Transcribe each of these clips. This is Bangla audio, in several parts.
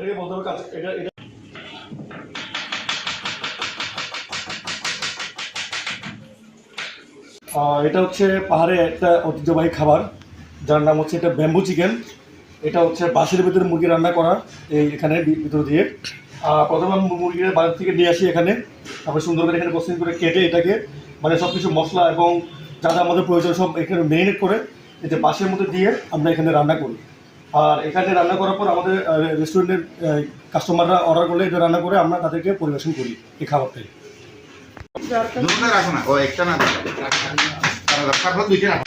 এটাকে বলতে হবে কাজ এটা এটা এটা হচ্ছে পাহাড়ে একটা ঐতিহ্যবাহী খাবার যার নাম হচ্ছে এটা ব্যাম্বু চিকেন। এটা হচ্ছে বাঁশের ভিতরে মুরগি রান্না করা এই এখানে ভিতর দিয়ে। প্রথমে মুরগির বাজার থেকে নিয়ে আসি এখানে, তারপরে সুন্দর করে এখানে প্রসেসিং করে কেটে এটাকে মানে সব কিছু মশলা এবং যা যা আমাদের প্রয়োজন সব এখানে ম্যারিনেট করে এই যে বাঁশের মধ্যে দিয়ে আমরা এখানে রান্না করি। আর এখানে রান্না করার পর আমাদের রেস্টুরেন্টের কাস্টমাররা অর্ডার করলে এটা রান্না করে আমরা তাদেরকে পরিবেশন করি এই খাবারটাই। রাখো না ও একটা না তারপর দুইটা রাখো।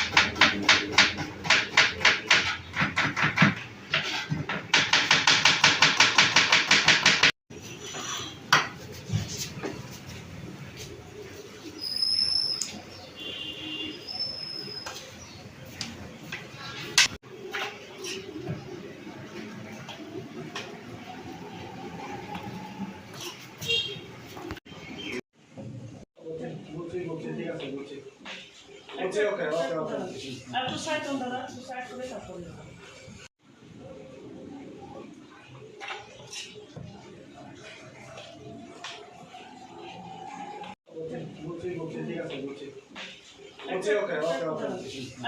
একটু সাইড হন দাদা, একটু সাইড করে তারপরে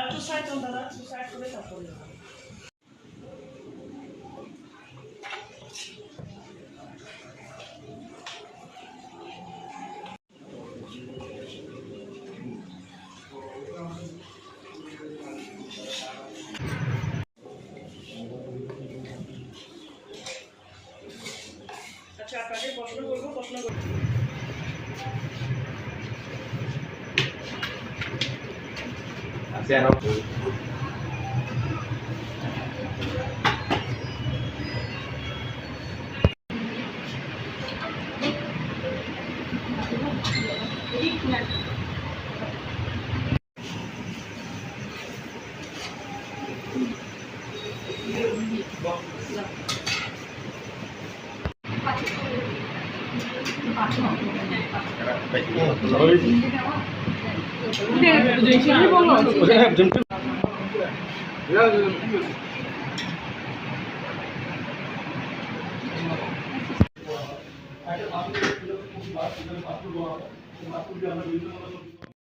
একটু সাইড হন দাদা, একটু সাইড করে তারপরে আচ্ছা আপনাকে প্রশ্ন করবো, প্রশ্ন করবো। একটা